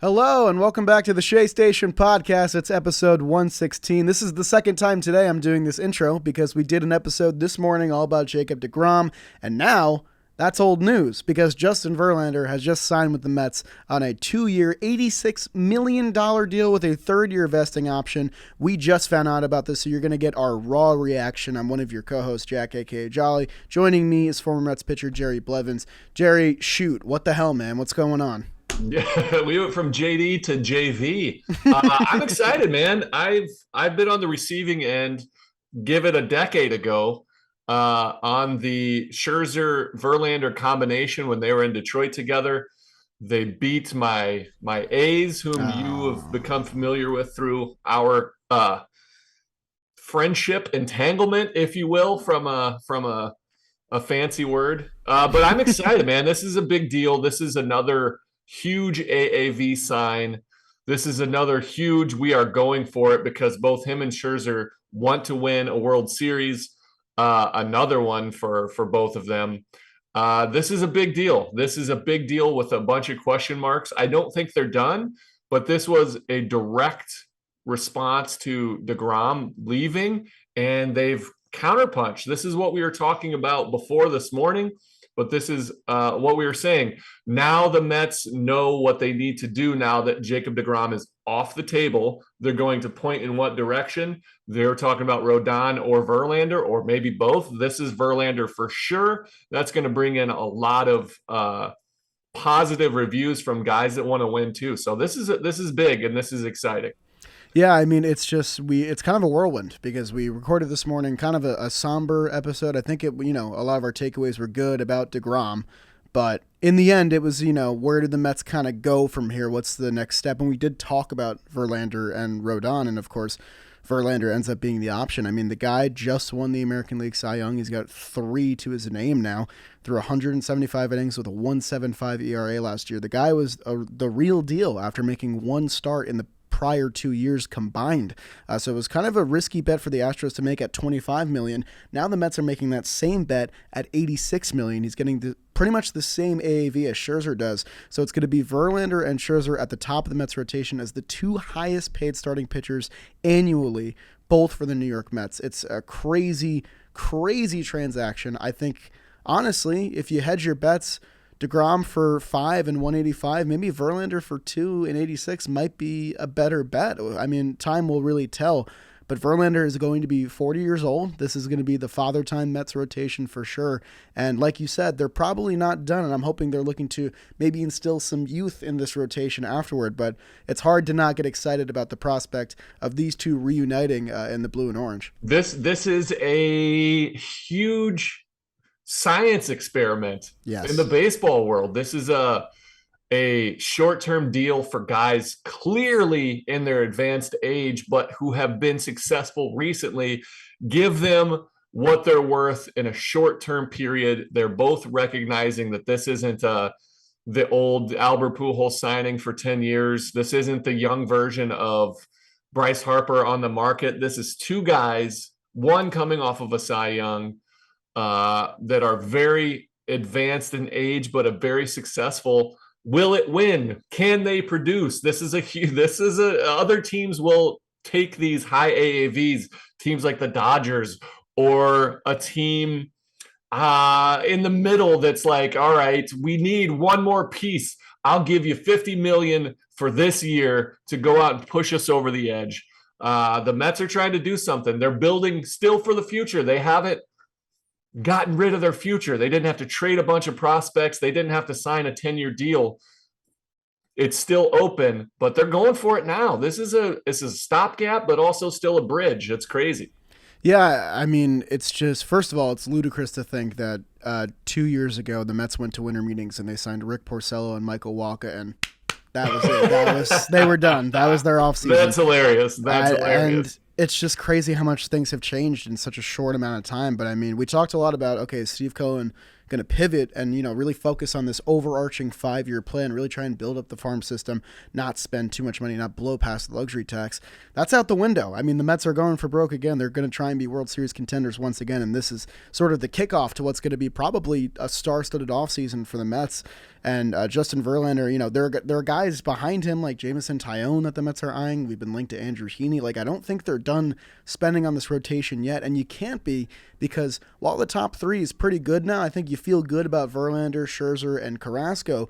Hello and welcome back to the Shea Station podcast. It's episode 116. This is the second time today I'm doing this intro because we did an episode this morning all about Jacob deGrom, and now that's old news because Justin Verlander has just signed with the Mets on a 2-year, $86 million deal with a third-year vesting option. We just found out about this, so you're going to get our raw reaction. I'm one of your co-hosts, Jack, a.k.a. Jolly. Joining me is former Mets pitcher Jerry Blevins. Jerry, shoot, what the hell, man? What's going on? Yeah, we went from JD to JV. I'm excited, man. I've been on the receiving end, give it a decade ago, on the Scherzer Verlander combination when they were in Detroit together. They beat my A's, whom you have become familiar with through our friendship entanglement, if you will, from a fancy word. But I'm excited, man. This is a big deal. This is another huge AAV sign. This is another huge, we are going for it, because both him and Scherzer want to win a World Series, another one for both of them. This is a big deal. This is a big deal with a bunch of question marks. I don't think they're done, but this was a direct response to deGrom leaving, and they've counterpunched. This is what we were talking about before this morning. But this is what we were saying. Now the Mets know what they need to do now that Jacob deGrom is off the table. They're going to point in what direction. They're talking about Rodon or Verlander, or maybe both. This is Verlander for sure. That's going to bring in a lot of positive reviews from guys that want to win too. So this is big, and this is exciting. Yeah, I mean, it's kind of a whirlwind because we recorded this morning kind of a somber episode. I think a lot of our takeaways were good about deGrom, but in the end it was, where did the Mets kind of go from here? What's the next step? And we did talk about Verlander and Rodon, and of course, Verlander ends up being the option. I mean, the guy just won the American League Cy Young. He's got 3 to his name now through 175 innings with a 1.75 ERA last year. The guy was the real deal after making one start in the prior 2 years combined. So it was kind of a risky bet for the Astros to make at $25 million. Now the Mets are making that same bet at $86 million. He's getting pretty much the same AAV as Scherzer does. So it's going to be Verlander and Scherzer at the top of the Mets rotation as the 2 highest paid starting pitchers annually, both for the New York Mets. It's a crazy, crazy transaction. I think, honestly, if you hedge your bets, deGrom for 5 and 185, maybe Verlander for 2 and 86 might be a better bet. I mean, time will really tell, but Verlander is going to be 40 years old. This is going to be the father time Mets rotation for sure. And like you said, they're probably not done, and I'm hoping they're looking to maybe instill some youth in this rotation afterward, but it's hard to not get excited about the prospect of these two reuniting in the blue and orange. This is a huge science experiment in the baseball world. This is a short-term deal for guys clearly in their advanced age, but who have been successful recently. Give them what they're worth in a short-term period. They're both recognizing that this isn't the old Albert Pujols signing for 10 years. This isn't the young version of Bryce Harper on the market. This is 2 guys, one coming off of a Cy Young, that are very advanced in age, but are very successful. Will it win? Can they produce? Other teams will take these high AAVs, teams like the Dodgers, or a team in the middle that's like, all right, we need one more piece. I'll give you $50 million for this year to go out and push us over the edge. The Mets are trying to do something. They're building still for the future. They haven't gotten rid of their future. They didn't have to trade a bunch of prospects. They didn't have to sign a 10-year deal. It's still open, but they're going for it now. This is a stopgap, but also still a bridge. It's crazy. Yeah, I mean, it's just, first of all, it's ludicrous to think that 2 years ago the Mets went to winter meetings and they signed Rick Porcello and Michael Wacha, and that was it. They were done. That was their offseason. That's hilarious. That's hilarious. And it's just crazy how much things have changed in such a short amount of time. But I mean, we talked a lot about, okay, Steve Cohen going to pivot and, really focus on this overarching 5-year plan, really try and build up the farm system, not spend too much money, not blow past the luxury tax. That's out the window. I mean, the Mets are going for broke again. They're going to try and be World Series contenders once again, and this is sort of the kickoff to what's going to be probably a star-studded offseason for the Mets. And Justin Verlander, there are guys behind him like Jameson Taillon that the Mets are eyeing. We've been linked to Andrew Heaney. Like, I don't think they're done spending on this rotation yet, and you can't be, because while the top 3 is pretty good now, I think you feel good about Verlander, Scherzer, and Carrasco.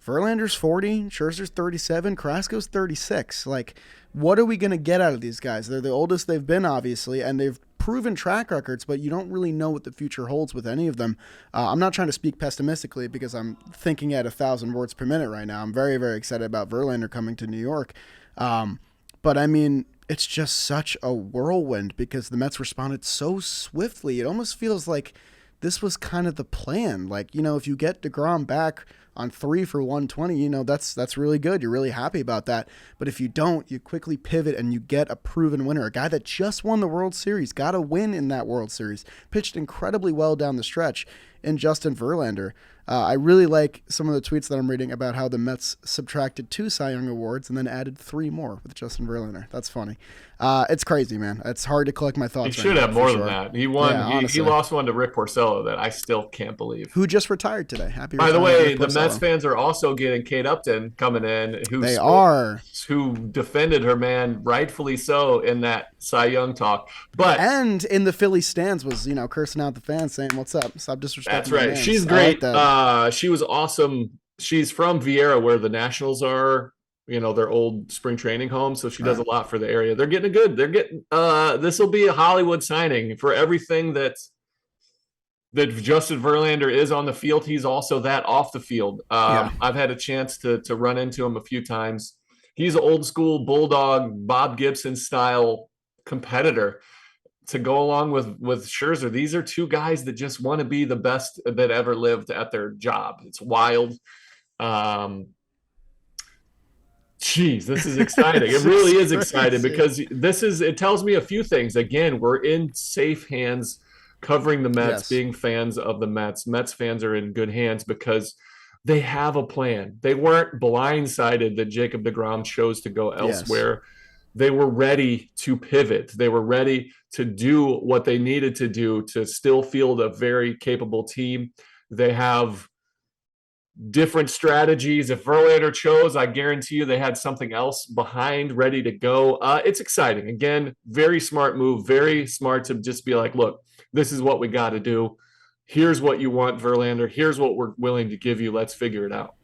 Verlander's 40, Scherzer's 37, Carrasco's 36. Like, what are we going to get out of these guys? They're the oldest they've been, obviously, and they've proven track records, but you don't really know what the future holds with any of them. I'm not trying to speak pessimistically because I'm thinking at 1,000 words per minute right now. I'm very, very excited about Verlander coming to New York. But I mean, it's just such a whirlwind because the Mets responded so swiftly. It almost feels like this was kind of the plan. Like, if you get deGrom back on 3 for 120, that's really good. You're really happy about that. But if you don't, you quickly pivot and you get a proven winner, a guy that just won the World Series, got a win in that World Series, pitched incredibly well down the stretch in Justin Verlander. I really like some of the tweets that I'm reading about how the Mets subtracted 2 Cy Young awards and then added 3 more with Justin Verlander. That's funny. It's crazy, man. It's hard to collect my thoughts. He should have more than that. He won. Yeah, he lost one to Rick Porcello that I still can't believe. Who just retired today. Happy. By the way, the Mets fans are also getting Kate Upton coming in. Who defended her man, rightfully so, in that Cy Young talk. And in the Philly stands was cursing out the fans, saying, "What's up? Stop disrespecting." That's right. She's great. She was awesome. She's from Vieira, where the Nationals are. Their old spring training home. So she does a lot for the area. They're getting good. They're getting, this will be a Hollywood signing for everything that Justin Verlander is on the field. He's also that off the field. I've had a chance to run into him a few times. He's an old school Bulldog, Bob Gibson style competitor to go along with Scherzer. These are 2 guys that just want to be the best that ever lived at their job. It's wild. Geez, this is exciting. It really is exciting because it tells me a few things. Again, we're in safe hands covering the Mets, being fans of the Mets. Mets fans are in good hands because they have a plan. They weren't blindsided that Jacob deGrom chose to go elsewhere. Yes. They were ready to pivot. They were ready to do what they needed to do to still field a very capable team. They have different strategies. If Verlander chose, I guarantee you they had something else behind ready to go. It's exciting. Again, very smart move, very smart to just be like, look, this is what we got to do. Here's what you want, Verlander. Here's what we're willing to give you. Let's figure it out.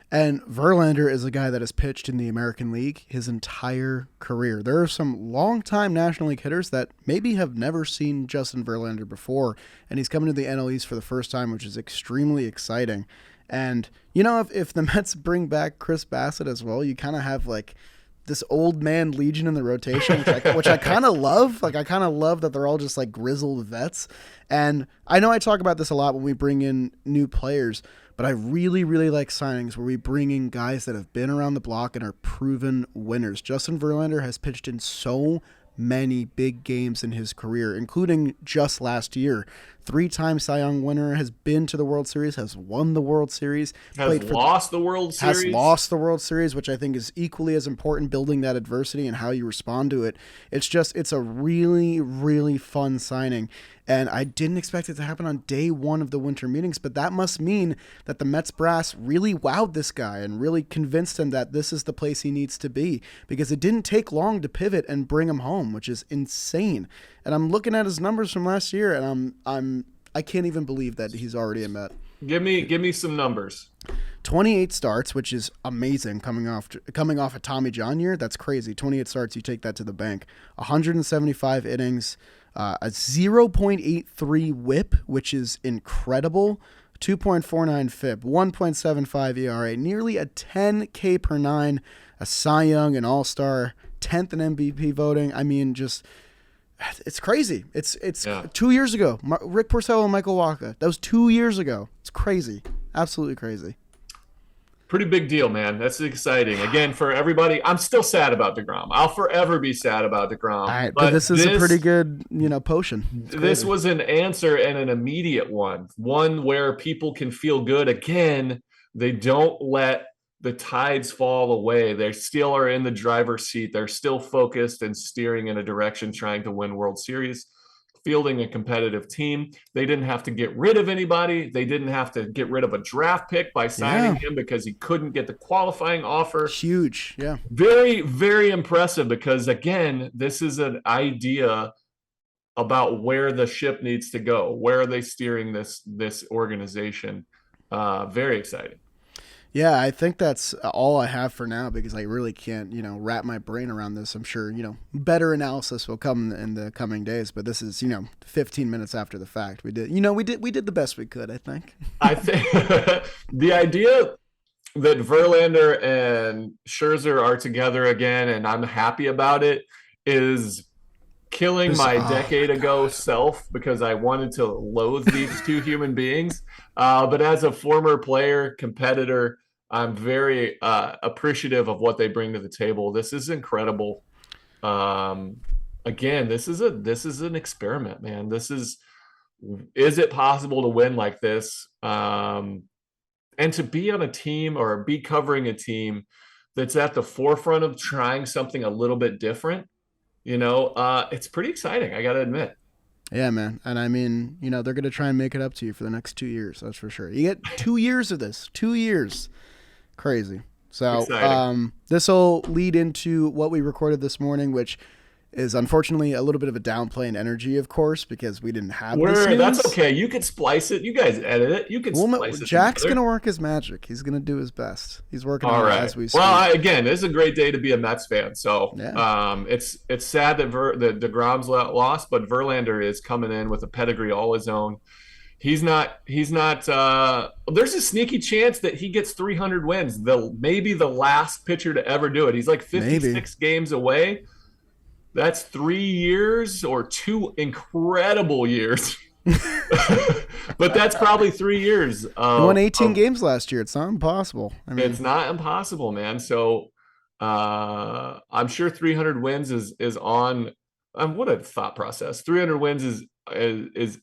And Verlander is a guy that has pitched in the American League his entire career. There are some longtime National League hitters that maybe have never seen Justin Verlander before, and he's coming to the NL East for the first time, which is extremely exciting. And, if the Mets bring back Chris Bassett as well, you kind of have like this old man legion in the rotation, which I kind of love. Like, I kind of love that they're all just like grizzled vets. And I know I talk about this a lot when we bring in new players, but I really, really like signings where we bring in guys that have been around the block and are proven winners. Justin Verlander has pitched in so many big games in his career, including just last year. 3-time Cy Young winner, has been to the World Series, has won the World Series, has lost the World Series, which I think is equally as important, building that adversity and how you respond to it. It's a really, really fun signing. And I didn't expect it to happen on day 1 of the winter meetings, but that must mean that the Mets brass really wowed this guy and really convinced him that this is the place he needs to be, because it didn't take long to pivot and bring him home, which is insane. And I'm looking at his numbers from last year, and I can't even believe that he's already a Met. Give me some numbers. 28 starts, which is amazing coming off a Tommy John year. That's crazy. 28 starts, you take that to the bank. 175 innings. A 0.83 whip, which is incredible, 2.49 FIP, 1.75 ERA, nearly a 10 K per 9, a Cy Young, an All-Star, 10th in MVP voting. I mean, just, it's crazy. It's 2 years ago. Rick Porcello and Michael Wacha. That was 2 years ago. It's crazy. Absolutely crazy. Pretty big deal, man. That's exciting. Again, for everybody, I'm still sad about deGrom. I'll forever be sad about All deGrom. right, but But this is a pretty good, potion. It's this crazy. was an answer and an immediate one where people can feel good. Again, they don't let the tides fall away. They still are in the driver's seat. They're still focused and steering in a direction, trying to win World Series, fielding a competitive team. They didn't have to get rid of anybody. They didn't have to get rid of a draft pick by signing him because he couldn't get the qualifying offer. Huge. Yeah. Very, very impressive because, again, this is an idea about where the ship needs to go. Where are they steering this organization? Very exciting. Yeah, I think that's all I have for now because I really can't, wrap my brain around this. I'm sure, better analysis will come in the coming days, but this is, 15 minutes after the fact. We did the best we could, I think. I think the idea that Verlander and Scherzer are together again, and I'm happy about it, is killing my decade ago self because I wanted to loathe these two human beings. But as a former player, competitor, I'm very appreciative of what they bring to the table. This is incredible. Again, this is an experiment, man. Is it possible to win like this? And to be on a team or be covering a team that's at the forefront of trying something a little bit different, it's pretty exciting. I got to admit. Yeah, man. And I mean, they're going to try and make it up to you for the next 2 years. That's for sure. You get 2 years of this. 2 years. Crazy. So this will lead into what we recorded this morning, which is unfortunately a little bit of a downplay in energy, of course, because we didn't have this news. That's okay. You could splice it. You guys edit it. You can splice it. Jack's going to work his magic. He's going to do his best. He's working on it as we speak. Well, again, this is a great day to be a Mets fan. So it's sad that deGrom's lost, but Verlander is coming in with a pedigree all his own. He's not there's a sneaky chance that he gets 300 wins. Maybe the last pitcher to ever do it. He's like 56 games away. That's 3 years or 2 incredible years. But that's probably 3 years. He won 18 games last year. It's not impossible. It's not impossible, man. So I'm sure 300 wins is on. What a thought process. 300 wins is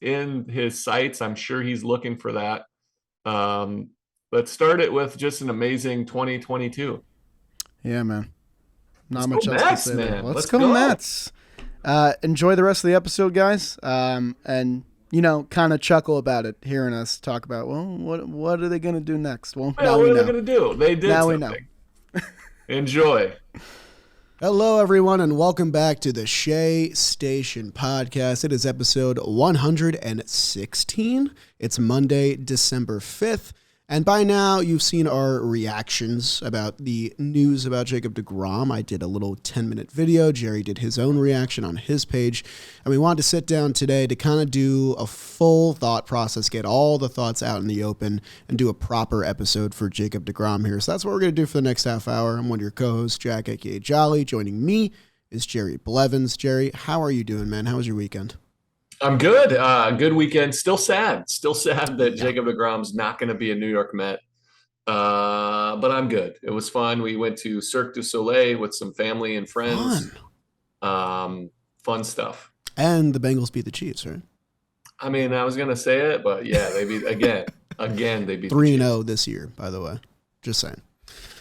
in his sights. I'm sure he's looking for that. Let's start it with just an amazing 2022. Yeah, man. Not much else Mets, to say. Man. Let's go Mets. Enjoy the rest of the episode, guys. And kind of chuckle about it, hearing us talk about, well, what are they going to do next? Well, now what we are know. they going to do? They did now something. We know. Enjoy. Hello, everyone, and welcome back to the Shea Station podcast. It is episode 116. It's Monday, December 5th. And by now, you've seen our reactions about the news about Jacob deGrom. I did a little 10-minute video. Jerry did his own reaction on his page. And we wanted to sit down today to kind of do a full thought process, get all the thoughts out in the open, and do a proper episode for Jacob deGrom here. So that's what we're going to do for the next half hour. I'm one of your co-hosts, Jack, a.k.a. Jolly. Joining me is Jerry Blevins. Jerry, how are you doing, man? How was your weekend? I'm good. Good weekend. Still sad that Jacob deGrom's not going to be a New York Met. But I'm good. It was fun. We went to Cirque du Soleil with some family and friends. Fun stuff. And the Bengals beat the Chiefs, right? I mean, I was going to say it, but yeah, they beat again, they beat 3-0 this year, by the way. Just saying.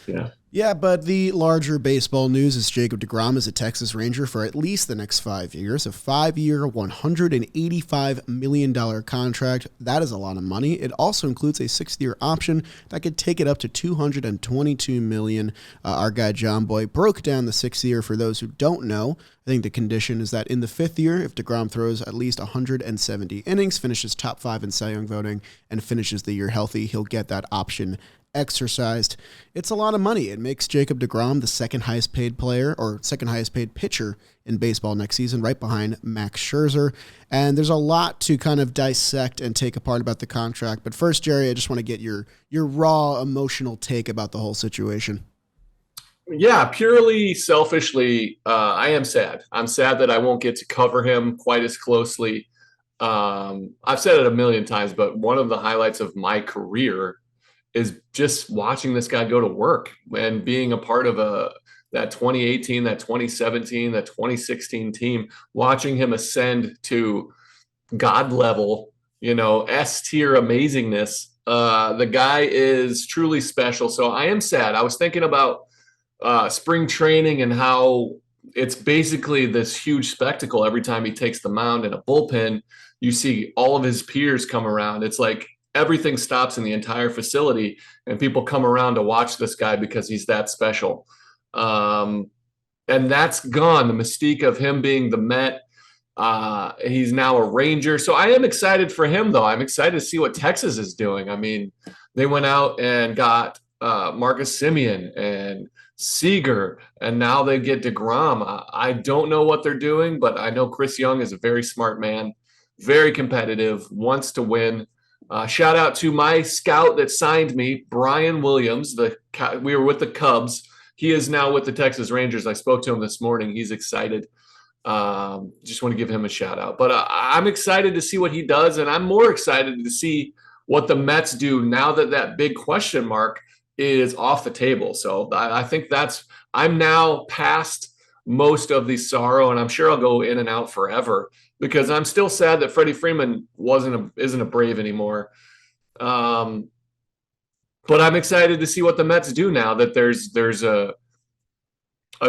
Yeah. Yeah, but the larger baseball news is Jacob deGrom is a Texas Ranger for at least the next 5 years, a 5-year, $185 million contract. That is a lot of money. It also includes a 6th-year option that could take it up to $222 million. Our guy John Boy broke down the 6th year for those who don't know. I think the condition is that in the 5th year, if deGrom throws at least 170 innings, finishes top 5 in Cy Young voting, and finishes the year healthy, he'll get that option exercised. It's a lot of money. It makes Jacob deGrom the second highest paid player or second highest paid pitcher in baseball next season, right behind Max Scherzer. And there's a lot to kind of dissect and take apart about the contract. But first, Jerry, I just want to get your raw emotional take about the whole situation. Yeah, purely selfishly, I am sad. I'm sad that I won't get to cover him quite as closely. I've said it a million times, but one of the highlights of my career is just watching this guy go to work and being a part of that 2018, that 2017, that 2016 team, watching him ascend to God level, S tier amazingness. The guy is truly special. So I am sad. I was thinking about spring training and how it's basically this huge spectacle every time he takes the mound in a bullpen. You see all of his peers come around. It's like everything stops in the entire facility and people come around to watch this guy because he's that special. And that's gone. The mystique of him being the Met. He's now a Ranger. So I am excited for him, though. I'm excited to see what Texas is doing. I mean, they went out and got Marcus Semien and Seager, and now they get deGrom. I don't know what they're doing, but I know Chris Young is a very smart man, very competitive, wants to win. Shout out to my scout that signed me, Brian Williams. We were with the Cubs. He is now with the Texas Rangers. I spoke to him this morning. He's excited. Just want to give him a shout out. But I'm excited to see what he does, and I'm more excited to see what the Mets do now that big question mark is off the table. So I think I'm now past most of the sorrow, and I'm sure I'll go in and out forever because I'm still sad that Freddie Freeman isn't a Brave anymore. But I'm excited to see what the Mets do now that there's a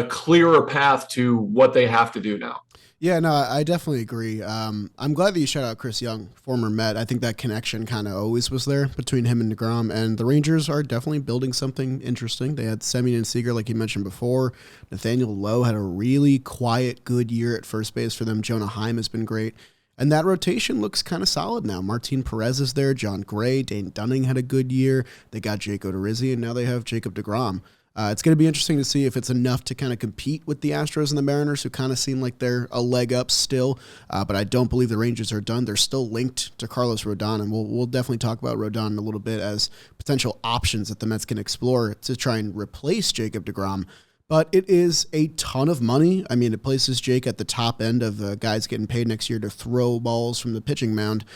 clearer path to what they have to do now. Yeah, no, I definitely agree. I'm glad that you shout out Chris Young, former Met. I think that connection kind of always was there between him and deGrom, and the Rangers are definitely building something interesting. They had Semien and Seager, like you mentioned before. Nathaniel Lowe had a really quiet, good year at first base for them. Jonah Heim has been great. And that rotation looks kind of solid now. Martin Perez is there, John Gray, Dane Dunning had a good year. They got Jake Odorizzi, and now they have Jacob deGrom. It's going to be interesting to see if it's enough to kind of compete with the Astros and the Mariners, who kind of seem like they're a leg up still. But I don't believe the Rangers are done. They're still linked to Carlos Rodon, and we'll definitely talk about Rodon in a little bit as potential options that the Mets can explore to try and replace Jacob deGrom. But it is a ton of money. I mean, it places Jake at the top end of the guys getting paid next year to throw balls from the pitching mound.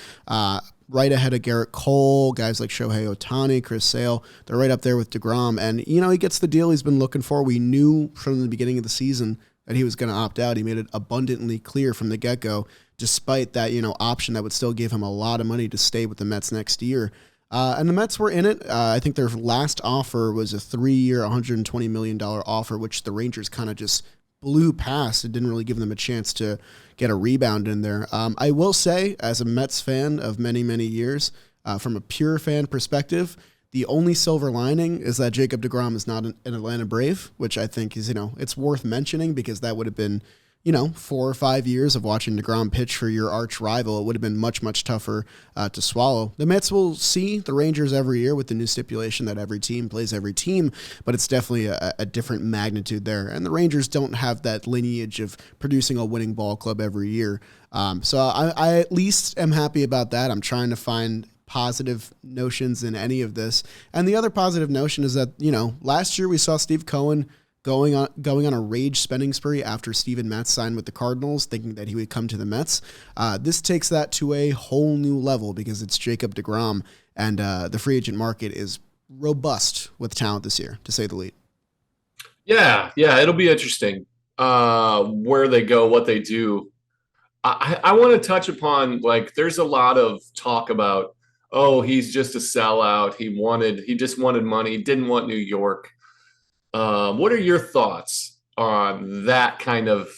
Right ahead of Garrett Cole, guys like Shohei Ohtani, Chris Sale. They're right up there with deGrom. And, he gets the deal he's been looking for. We knew from the beginning of the season that he was going to opt out. He made it abundantly clear from the get-go, despite that, option that would still give him a lot of money to stay with the Mets next year. And the Mets were in it. I think their last offer was a 3-year, $120 million offer, which the Rangers kind of just blew past. It didn't really give them a chance to get a rebound in there. I will say, as a Mets fan of many, many years, from a pure fan perspective, the only silver lining is that Jacob deGrom is not an Atlanta Brave, which I think is, it's worth mentioning because that would have been, 4 or 5 years of watching deGrom pitch for your arch rival. It would have been much, much tougher to swallow. The Mets will see the Rangers every year with the new stipulation that every team plays every team, but it's definitely a different magnitude there. And the Rangers don't have that lineage of producing a winning ball club every year. So I at least am happy about that. I'm trying to find positive notions in any of this. And the other positive notion is that, last year we saw Steve Cohen going on a rage spending spree after Steven Matz signed with the Cardinals, thinking that he would come to the Mets. This takes that to a whole new level because it's Jacob deGrom, and the free agent market is robust with talent this year, to say the least. Yeah, it'll be interesting where they go, what they do. I want to touch upon, there's a lot of talk about, he's just a sellout. He just wanted money, didn't want New York. What are your thoughts on that kind of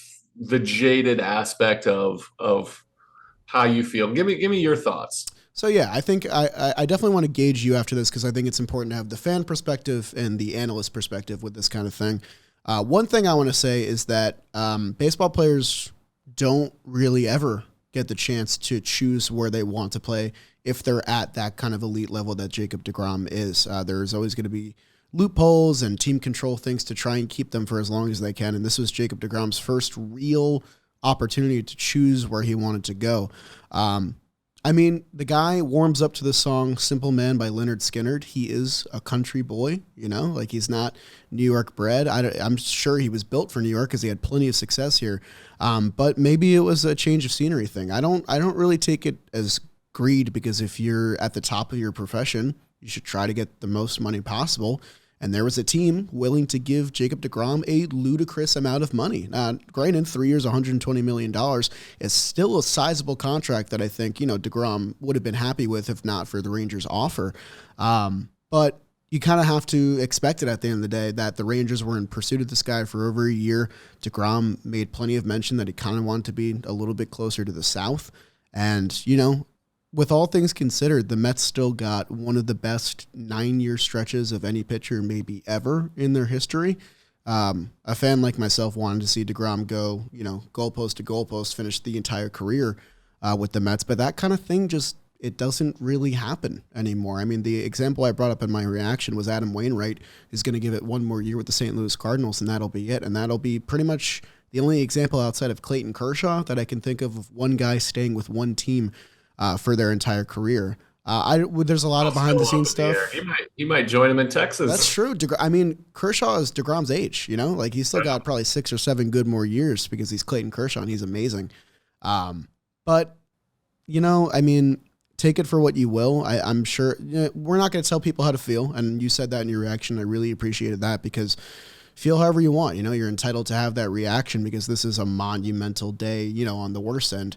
the jaded aspect of how you feel? Give me your thoughts. So yeah, I think I definitely want to gauge you after this because I think it's important to have the fan perspective and the analyst perspective with this kind of thing. One thing I want to say is that baseball players don't really ever get the chance to choose where they want to play if they're at that kind of elite level that Jacob deGrom is. There's always going to be loopholes and team control things to try and keep them for as long as they can. And this was Jacob deGrom's first real opportunity to choose where he wanted to go. The guy warms up to the song Simple Man by Leonard Skinner. He is a country boy, he's not New York bred. I'm sure he was built for New York because he had plenty of success here. But maybe it was a change of scenery thing. I don't really take it as greed because if you're at the top of your profession, You should try to get the most money possible. And there was a team willing to give Jacob deGrom a ludicrous amount of money. Granted, 3 years, $120 million is still a sizable contract that I think, deGrom would have been happy with if not for the Rangers' offer. But you kind of have to expect it at the end of the day that the Rangers were in pursuit of this guy for over a year. deGrom made plenty of mention that he kind of wanted to be a little bit closer to the South. And, with all things considered, the Mets still got one of the best 9-year stretches of any pitcher maybe ever in their history. A fan like myself wanted to see deGrom go, goalpost to goalpost, finish the entire career with the Mets. But that kind of thing it doesn't really happen anymore. I mean, the example I brought up in my reaction was Adam Wainwright is going to give it one more year with the St. Louis Cardinals, and that'll be it. And that'll be pretty much the only example outside of Clayton Kershaw that I can think of one guy staying with one team for their entire career. There's a lot of behind-the-scenes stuff. He might join him in Texas. That's true. Kershaw is deGrom's age. He's still got probably 6 or 7 good more years because he's Clayton Kershaw and he's amazing. But take it for what you will. I'm sure we're not going to tell people how to feel, and you said that in your reaction. I really appreciated that because feel however you want. You're entitled to have that reaction because this is a monumental day. On the worst end.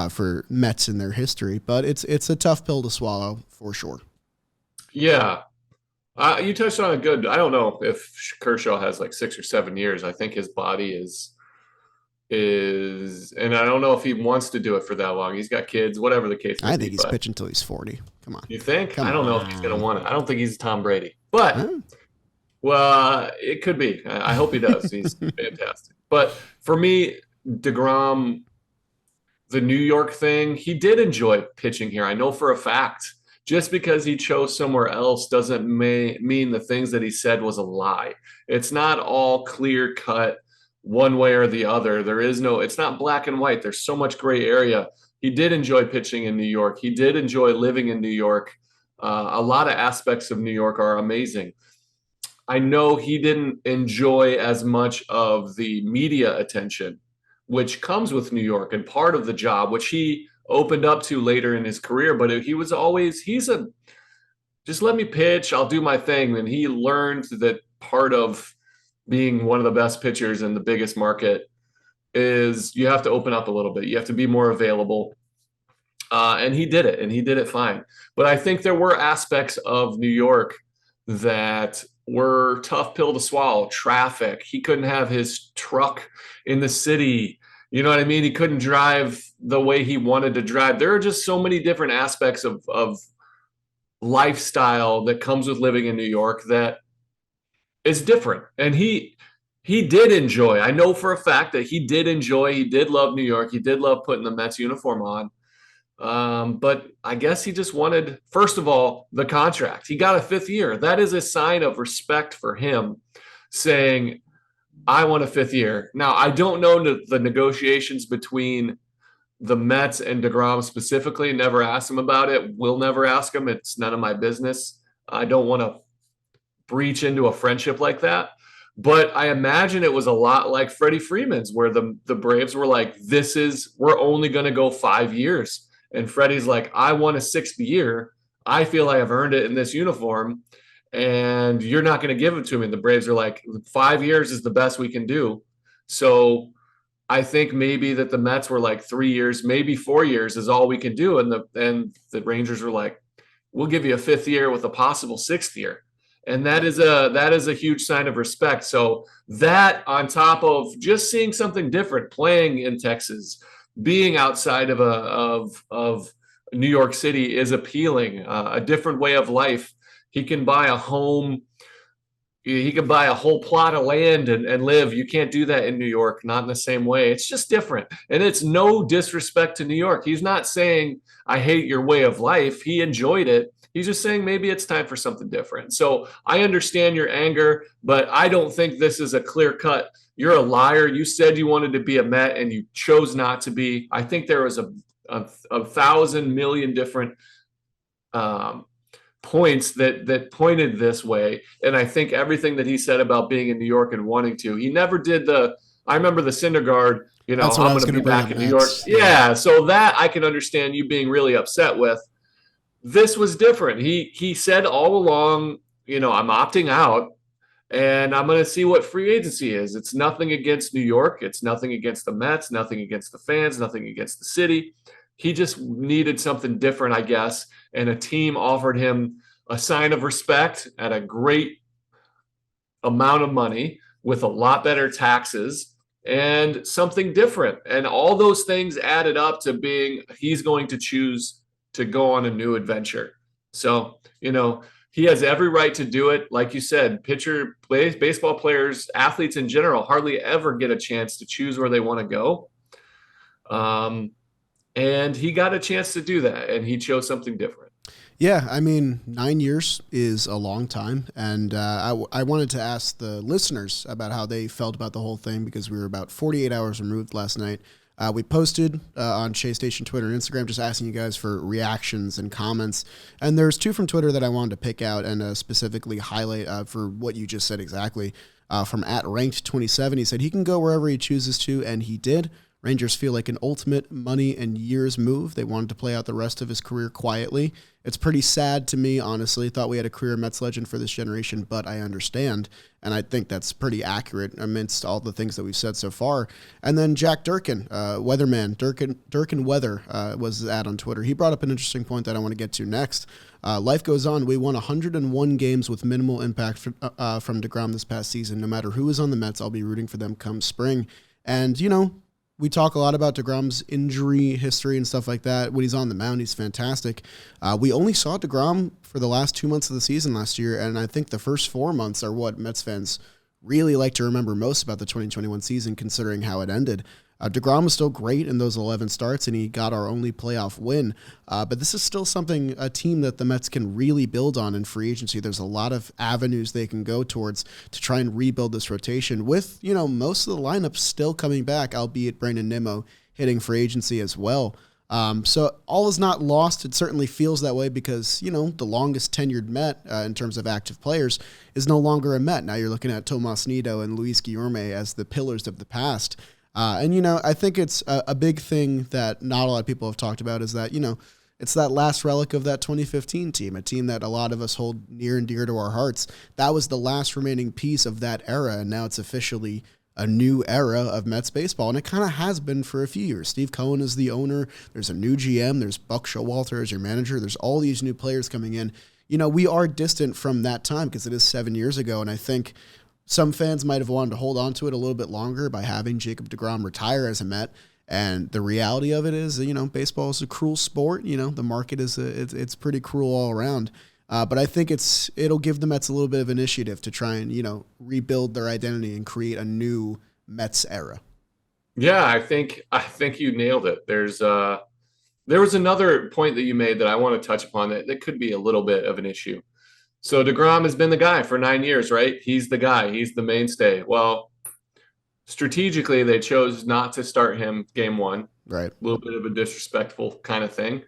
For Mets in their history, but it's a tough pill to swallow for sure. Yeah. You touched on it good. I don't know if Kershaw has like 6 or 7 years. I think his body is, and I don't know if he wants to do it for that long. He's got kids, whatever the case may be. I think he's pitching until he's 40. Come on. You think? I don't know if he's going to want it. I don't think he's Tom Brady, but well, it could be. I hope he does. He's fantastic. But for me, deGrom, the New York thing, he did enjoy pitching here. I know for a fact. Just because he chose somewhere else doesn't mean the things that he said was a lie. It's not all clear cut one way or the other. It's not black and white. There's so much gray area. He did enjoy pitching in New York. He did enjoy living in New York. A lot of aspects of New York are amazing. I know he didn't enjoy as much of the media attention, which comes with New York and part of the job, which he opened up to later in his career. But just let me pitch, I'll do my thing. And he learned that part of being one of the best pitchers in the biggest market is you have to open up a little bit. You have to be more available. And he did it, and he did it fine. But I think there were aspects of New York that were tough pill to swallow. Traffic. He couldn't have his truck in the city. You know what I mean? He couldn't drive the way he wanted to drive. There are just so many different aspects of lifestyle that comes with living in New York that is different. And he did enjoy. I know for a fact that he did enjoy. He did love New York. He did love putting the Mets uniform on. But I guess he just wanted, first of all, the contract. He got a 5th year. That is a sign of respect for him, saying, I want a 5th year. Now, I don't know the negotiations between the Mets and deGrom specifically. Never asked him about it. Will never ask him. It's none of my business. I don't want to breach into a friendship like that. But I imagine it was a lot like Freddie Freeman's, where the Braves were like, we're only going to go 5 years. And Freddie's like, I want a 6th year. I feel I have earned it in this uniform, and you're not going to give it to me. And the Braves are like, 5 years is the best we can do. So I think maybe that the Mets were like 3 years, maybe 4 years is all we can do. And the Rangers were like, we'll give you a 5th year with a possible 6th year. And that is a huge sign of respect. So that, on top of just seeing something different, playing in Texas, being outside of New York City is appealing. A different way of life. He can buy a home. He can buy a whole plot of land and live. You can't do that in New York, not in the same way. It's just different. And it's no disrespect to New York. He's not saying, I hate your way of life. He enjoyed it. He's just saying maybe it's time for something different. So I understand your anger, but I don't think this is a clear cut. You're a liar. You said you wanted to be a Met and you chose not to be. I think there was a 1,000 million different points that pointed this way. And I think everything that he said about being in New York and wanting to, he never did I remember the Syndergaard, I'm going to be back in New York. Yeah. So that I can understand you being really upset with. this was different. He said all along, I'm opting out and I'm going to see what free agency is. It's nothing against New York. It's nothing against the Mets, nothing against the fans, nothing against the city. He just needed something different, I guess. And a team offered him a sign of respect at a great amount of money with a lot better taxes and something different. And all those things added up to being he's going to choose to go on a new adventure. So, he has every right to do it. Like you said, baseball players, athletes in general, hardly ever get a chance to choose where they want to go. And he got a chance to do that, and he chose something different. Yeah, I mean, 9 years is a long time, and I wanted to ask the listeners about how they felt about the whole thing because we were about 48 hours removed last night. We posted on Shea Station Twitter and Instagram just asking you guys for reactions and comments, and there's two from Twitter that I wanted to pick out and specifically highlight for what you just said exactly. From @ranked27, he said he can go wherever he chooses to, and he did. Rangers feel like an ultimate money and years move. They wanted to play out the rest of his career quietly. It's pretty sad to me, honestly. Thought we had a career Mets legend for this generation, but I understand. And I think that's pretty accurate amidst all the things that we've said so far. And then Jack Durkin, weatherman, Durkin Weather was the ad on Twitter. He brought up an interesting point that I want to get to next. Life goes on. We won 101 games with minimal impact from deGrom this past season. No matter who is on the Mets, I'll be rooting for them come spring. And, we talk a lot about deGrom's injury history and stuff like that. When he's on the mound, he's fantastic. We only saw deGrom for the last 2 months of the season last year, and I think the first 4 months are what Mets fans really like to remember most about the 2021 season, considering how it ended. deGrom was still great in those 11 starts, and he got our only playoff win. But this is still a team that the Mets can really build on in free agency. There's a lot of avenues they can go towards to try and rebuild this rotation with, most of the lineup still coming back, albeit Brandon Nimmo hitting free agency as well. So all is not lost. It certainly feels that way because, the longest tenured Met in terms of active players is no longer a Met. Now you're looking at Tomas Nido and Luis Guillorme as the pillars of the past. And I think it's a big thing that not a lot of people have talked about is that, it's that last relic of that 2015 team, a team that a lot of us hold near and dear to our hearts. That was the last remaining piece of that era, and now it's officially a new era of Mets baseball, and it kind of has been for a few years. Steve Cohen is the owner. There's a new GM. There's Buck Showalter as your manager. There's all these new players coming in. We are distant from that time because it is 7 years ago, and I think some fans might have wanted to hold on to it a little bit longer by having Jacob deGrom retire as a Met. And the reality of it is, baseball is a cruel sport. The market is it's pretty cruel all around. But I think it'll give the Mets a little bit of initiative to try and, rebuild their identity and create a new Mets era. Yeah, I think you nailed it. There was another point that you made that I want to touch upon that could be a little bit of an issue. So deGrom has been the guy for 9 years, right? He's the guy. He's the mainstay. Well, strategically, they chose not to start him game one. Right. A little bit of a disrespectful kind of thing.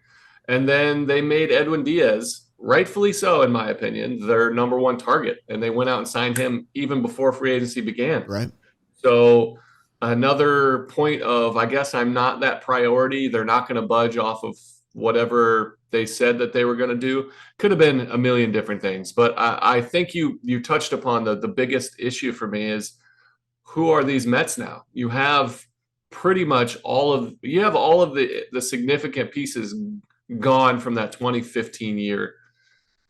And then they made Edwin Diaz, rightfully so, in my opinion, their number one target. And they went out and signed him even before free agency began. Right. So another point of, I guess I'm not that priority. They're not going to budge off of whatever they said that they were going to do. Could have been a million different things. But I think you touched upon the biggest issue for me is, who are these Mets now? You have pretty much all of the significant pieces gone from that 2015 year.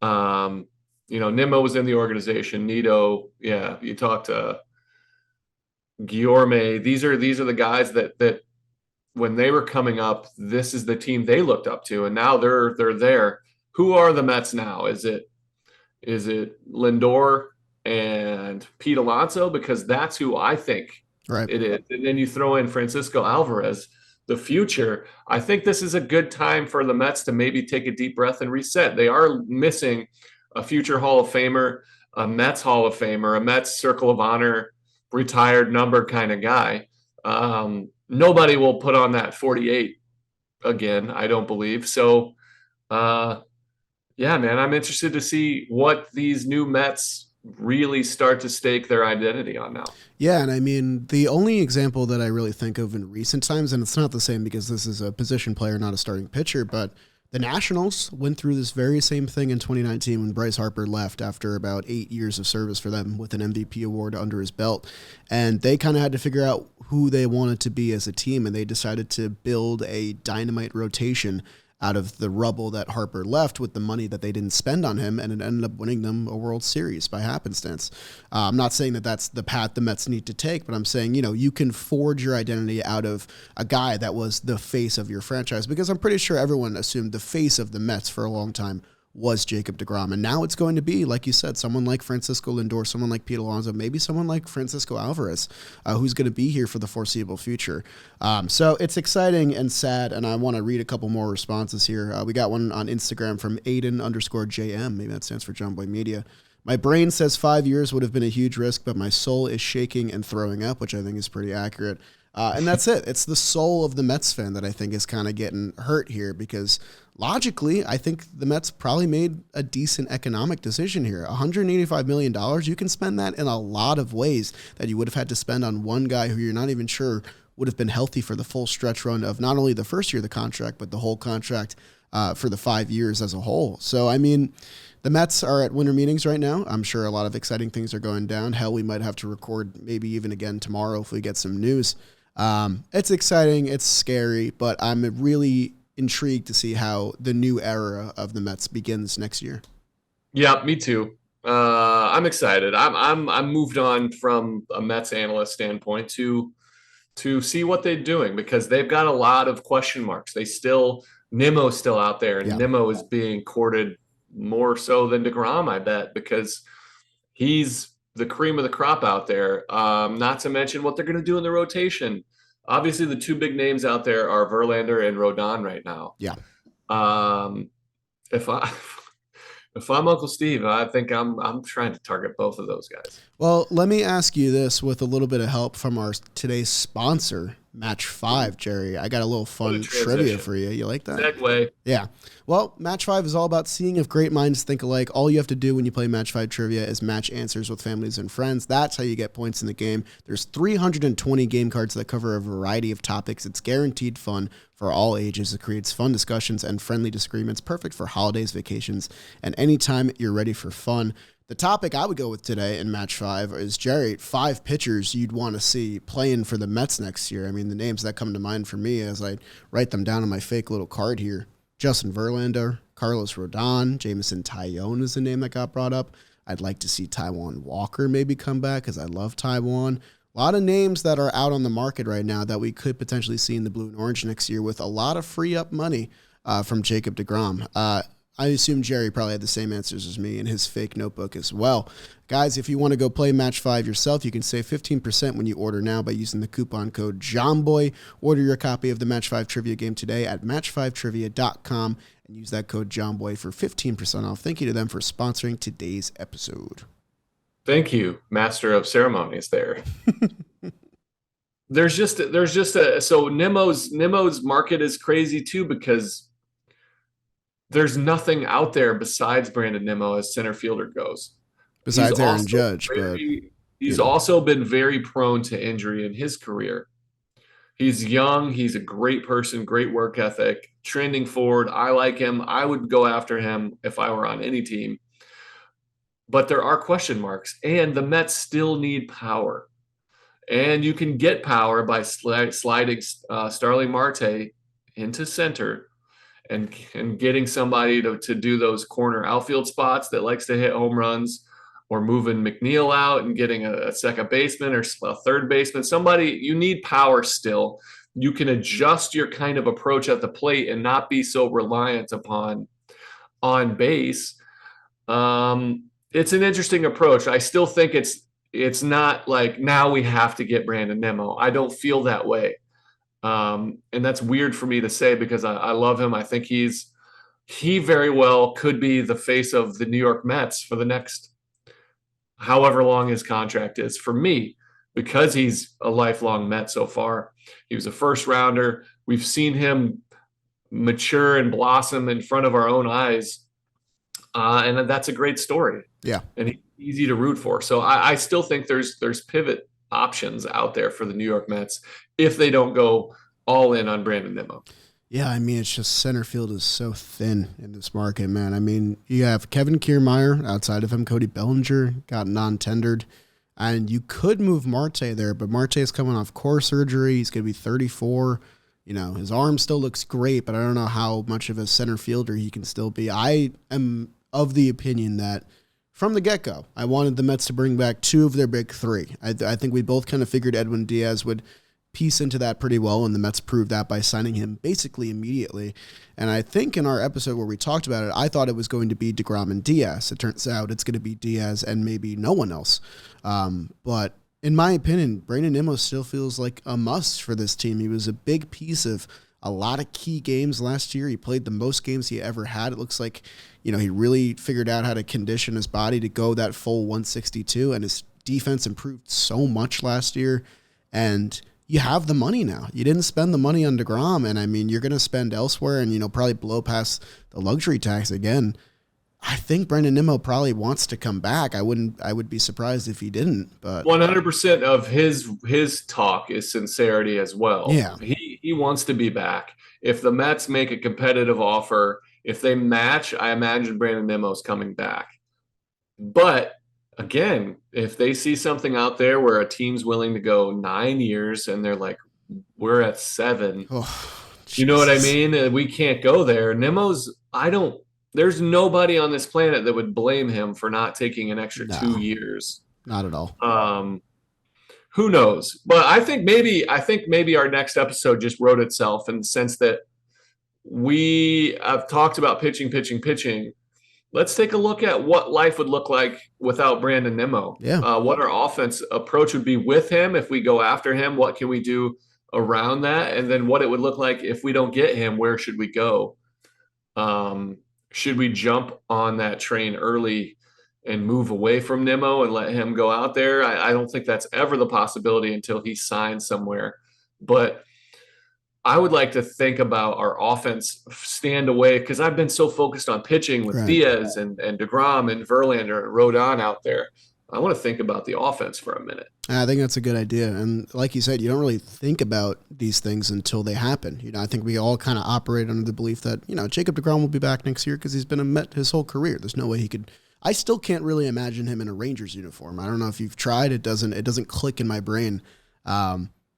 Nimmo was in the organization. Nido, yeah, you talked to Guillorme. These are the guys that when they were coming up, this is the team they looked up to, and now they're there. Who are the Mets now? Is it Lindor and Pete Alonso? Because that's who I think it is. And then you throw in Francisco Alvarez, the future. I think this is a good time for the Mets to maybe take a deep breath and reset. They are missing a future Hall of Famer, a Mets Hall of Famer, a Mets Circle of Honor, retired number kind of guy. Nobody will put on that 48 again, I don't believe. So, yeah, man, I'm interested to see what these new Mets really start to stake their identity on now. Yeah, and I mean, the only example that I really think of in recent times, and it's not the same because this is a position player, not a starting pitcher, but The Nationals went through this very same thing in 2019 when Bryce Harper left after about 8 years of service for them with an MVP award under his belt. And they kind of had to figure out who they wanted to be as a team, and they decided to build a dynamite rotation out of the rubble that Harper left with the money that they didn't spend on him, and it ended up winning them a World Series by happenstance. I'm not saying that that's the path the Mets need to take, but I'm saying, you can forge your identity out of a guy that was the face of your franchise, because I'm pretty sure everyone assumed the face of the Mets for a long time was Jacob deGrom. And now it's going to be, like you said, someone like Francisco Lindor, someone like Pete Alonso, maybe someone like Francisco Alvarez, who's going to be here for the foreseeable future. So it's exciting and sad, and I want to read a couple more responses here. We got one on Instagram from Aiden_JM. Maybe that stands for John Boy Media. My brain says 5 years would have been a huge risk, but my soul is shaking and throwing up, which I think is pretty accurate. And that's it. It's the soul of the Mets fan that I think is kind of getting hurt here, because logically, I think the Mets probably made a decent economic decision here. $185 million, you can spend that in a lot of ways that you would have had to spend on one guy who you're not even sure would have been healthy for the full stretch run of not only the first year of the contract, but the whole contract for the 5 years as a whole. So, I mean, the Mets are at winter meetings right now. I'm sure a lot of exciting things are going down. Hell, we might have to record maybe even again tomorrow if we get some news. It's exciting, it's scary, but I'm really intrigued to see how the new era of the Mets begins next year. Yeah, me too. I'm excited. I'm moved on from a Mets analyst standpoint to see what they're doing, because they've got a lot of question marks. Nimmo's still out there, and Yeah. Nimmo is being courted more so than deGrom, I bet, because he's the cream of the crop out there. Not to mention what they're going to do in the rotation. Obviously, the two big names out there are Verlander and Rodon right now. Yeah. If I'm Uncle Steve, I think I'm trying to target both of those guys. Well, let me ask you this with a little bit of help from our today's sponsor, Match 5, Jerry. I got a little fun trivia for you. You like that? Segue. Yeah. Well, Match 5 is all about seeing if great minds think alike. All you have to do when you play Match 5 trivia is match answers with families and friends. That's how you get points in the game. There's 320 game cards that cover a variety of topics. It's guaranteed fun for all ages. It creates fun discussions and friendly disagreements, perfect for holidays, vacations, and anytime you're ready for fun. The topic I would go with today in Match 5 is, Jerry, 5 pitchers you'd want to see playing for the Mets next year. I mean, the names that come to mind for me as I write them down on my fake little card here: Justin Verlander, Carlos Rodon, Jameson Taillon is the name that got brought up. I'd like to see Taijuan Walker maybe come back, because I love Taijuan. A lot of names that are out on the market right now that we could potentially see in the blue and orange next year with a lot of free up money from Jacob deGrom. I assume Jerry probably had the same answers as me in his fake notebook as well. Guys, if you want to go play Match 5 yourself, you can save 15% when you order now by using the coupon code JOHNBOY. Order your copy of the Match 5 trivia game today at match5trivia.com and use that code JOHNBOY for 15% off. Thank you to them for sponsoring today's episode. Thank you, Master of Ceremonies there. So Nimmo's market is crazy too, because there's nothing out there besides Brandon Nimmo as center fielder goes. Besides Aaron Judge. He's also been very prone to injury in his career. He's young. He's a great person, great work ethic, trending forward. I like him. I would go after him if I were on any team. But there are question marks, and the Mets still need power. And you can get power by sliding Starling Marte into center and getting somebody to do those corner outfield spots that likes to hit home runs, or moving McNeil out and getting a second baseman or a third baseman. You need power still. You can adjust your kind of approach at the plate and not be so reliant upon on base. It's an interesting approach. I still think it's not like now we have to get Brandon Nimmo. I don't feel that way. And that's weird for me to say, because I love him. I think he very well could be the face of the New York Mets for the next however long his contract is. For me, because he's a lifelong Met so far. He was a first rounder. We've seen him mature and blossom in front of our own eyes. And that's a great story. Yeah. And he's easy to root for. So I still think there's pivot options out there for the New York Mets if they don't go all in on Brandon Nimmo. Yeah, I mean, it's just center field is so thin in this market, man. I mean, you have Kevin Kiermaier outside of him, Cody Bellinger got non-tendered, and you could move Marte there, but Marte is coming off core surgery. He's going to be 34. You know, his arm still looks great, but I don't know how much of a center fielder he can still be. I am of the opinion that from the get-go, I wanted the Mets to bring back two of their big three. I think we both kind of figured Edwin Diaz would piece into that pretty well, and the Mets proved that by signing him basically immediately. And I think in our episode where we talked about it, I thought it was going to be deGrom and Diaz. It turns out it's going to be Diaz and maybe no one else. But in my opinion, Brandon Nimmo still feels like a must for this team. He was a big piece of a lot of key games last year. He played the most games he ever had. It looks like, you know, he really figured out how to condition his body to go that full 162, and his defense improved so much last year. And you have the money now. You didn't spend the money on deGrom, and I mean, you're going to spend elsewhere and, you know, probably blow past the luxury tax again. I think Brandon Nimmo probably wants to come back. I would be surprised if he didn't. But 100% of his talk is sincerity as well. Yeah. He wants to be back. If the Mets make a competitive offer, if they match, I imagine Brandon Nimmo's coming back. But again, if they see something out there where a team's willing to go 9 years and they're like, we're at 7, you know what I mean? We can't go there. There's nobody on this planet that would blame him for not taking an extra 2 years. Not at all. Who knows? But I think maybe our next episode just wrote itself in the sense that we have talked about pitching. Let's take a look at what life would look like without Brandon Nimmo. Yeah. What our offense approach would be with him if we go after him. What can we do around that? And then what it would look like if we don't get him, where should we go? Should we jump on that train early and move away from Nimmo and let him go out there? I don't think that's ever the possibility until he signs somewhere. But I would like to think about our offense stand away, because I've been so focused on pitching with Diaz and deGrom and Verlander and Rodon out there. I want to think about the offense for a minute. I think that's a good idea. And like you said, you don't really think about these things until they happen. You know, I think we all kind of operate under the belief that, you know, Jacob deGrom will be back next year because he's been a Met his whole career. There's no way he could. I still can't really imagine him in a Rangers uniform. I don't know if you've tried. It doesn't click in my brain.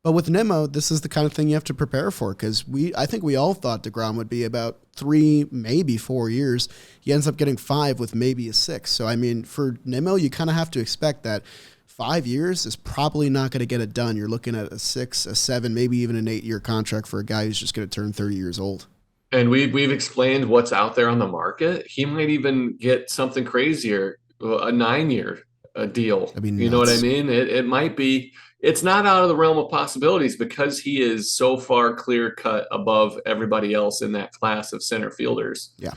But with Nimmo, this is the kind of thing you have to prepare for, because I think we all thought deGrom would be about 3, maybe 4 years. He ends up getting 5 with maybe a 6. So, I mean, for Nimmo, you kind of have to expect that 5 years is probably not going to get it done. You're looking at a 6, a 7, maybe even an 8-year contract for a guy who's just going to turn 30 years old. And we've explained what's out there on the market. He might even get something crazier, a 9-year deal. You know what I mean? It might be. It's not out of the realm of possibilities because he is so far clear cut above everybody else in that class of center fielders. Yeah.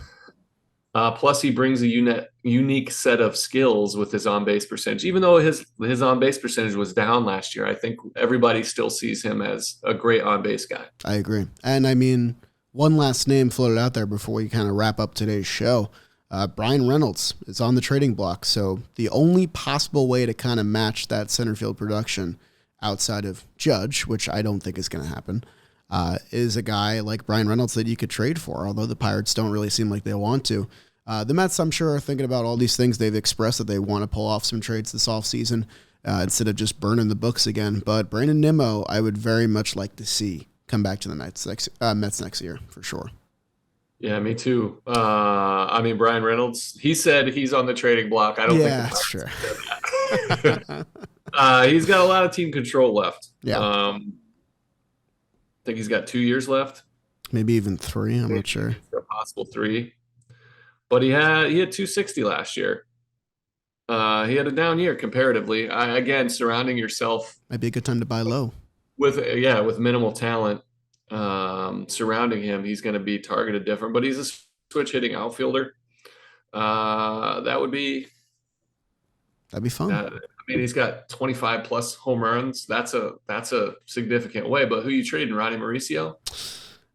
Plus, he brings a unique set of skills with his on-base percentage. Even though his on-base percentage was down last year, I think everybody still sees him as a great on-base guy. I agree. And, I mean, one last name floated out there before we kind of wrap up today's show. Bryan Reynolds is on the trading block. So the only possible way to kind of match that center field production outside of Judge, which I don't think is going to happen, is a guy like Bryan Reynolds that you could trade for, although the Pirates don't really seem like they want to. The Mets, I'm sure, are thinking about all these things. They've expressed that they want to pull off some trades this offseason instead of just burning the books again. But Brandon Nimmo, I would very much like to see come back to the Mets next year, for sure. Yeah, me too. I mean, Bryan Reynolds, he said he's on the trading block. I don't think that's true. He's got a lot of team control left. Yeah. I think he's got 2 years left. Maybe even 3. I'm not sure. A possible 3. But he had 260 last year. He had a down year comparatively. Again, surrounding yourself might be a good time to buy low. With minimal talent surrounding him, he's going to be targeted different. But he's a switch hitting outfielder. That'd be fun. I mean, he's got 25 plus home runs. That's a significant way. But who you trading, Ronnie Mauricio?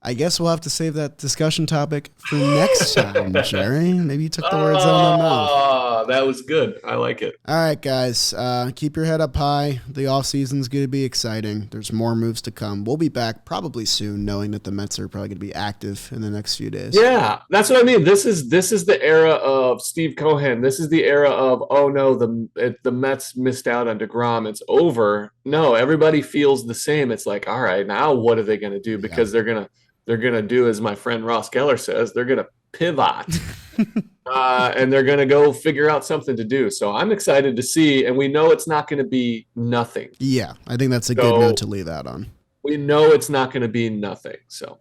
I guess we'll have to save that discussion topic for next time, Jerry. Maybe you took the words out of my mouth. That was good. I like it. All right, guys. Keep your head up high. The offseason's going to be exciting. There's more moves to come. We'll be back probably soon, knowing that the Mets are probably going to be active in the next few days. Yeah, that's what I mean. This is the era of Steve Cohen. This is the era of, oh no, the Mets missed out on deGrom. It's over. No, everybody feels the same. It's like, all right, now what are they going to do? Because they're gonna do, as my friend Ross Geller says, they're gonna pivot. And they're going to go figure out something to do. So I'm excited to see, and we know it's not going to be nothing. Yeah, I think that's a good note to leave that on. We know it's not going to be nothing. So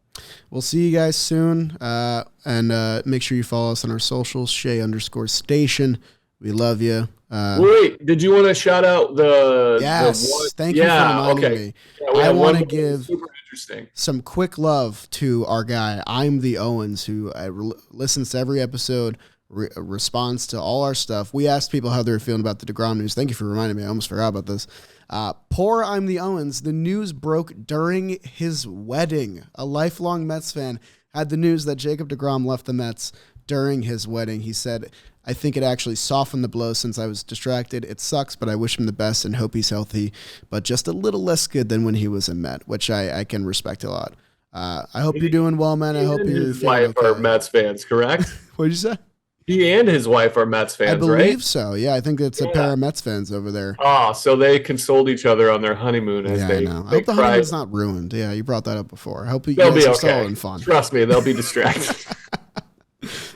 we'll see you guys soon. And make sure you follow us on our socials, Shea_Station. We love you. Wait, did you want to shout out the... Yes, thank you for reminding me. Yeah, I want to give super interesting. some quick love to our guy, I'm the Owens, who listens to every episode, responds to all our stuff. We asked people how they were feeling about the deGrom news. Thank you for reminding me. I almost forgot about this. Poor I'm the Owens. The news broke during his wedding. A lifelong Mets fan had the news that Jacob deGrom left the Mets during his wedding. He said, I think it actually softened the blow since I was distracted. It sucks, but I wish him the best and hope he's healthy, but just a little less good than when he was a Met, which I can respect a lot. I hope you're doing well, man. I hope you're his wife okay. Are Mets fans, correct? What did you say? He and his wife are Mets fans, right? I believe so. Yeah, I think it's a pair of Mets fans over there. Oh, so they consoled each other on their honeymoon as I know. I hope the honeymoon's not ruined. Yeah, you brought that up before. I hope you guys are still having fun. Trust me, they'll be distracted.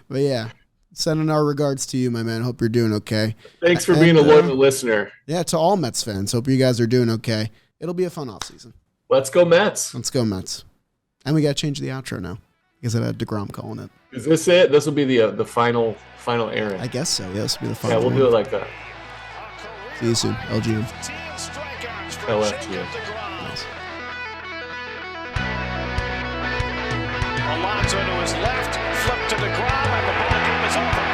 But yeah, sending our regards to you, my man. Hope you're doing okay. Thanks for being a loyal listener. Yeah, to all Mets fans. Hope you guys are doing okay. It'll be a fun offseason. Let's go Mets. Let's go Mets. And we got to change the outro now because I had deGrom calling it. Is this it? This will be the final airing. I guess so. Yeah, this will be the final. Yeah, we'll do it like that. See you soon. LGM. LFGM. Nice. Alonso to his left, flip to deGrom, and the ball game is over.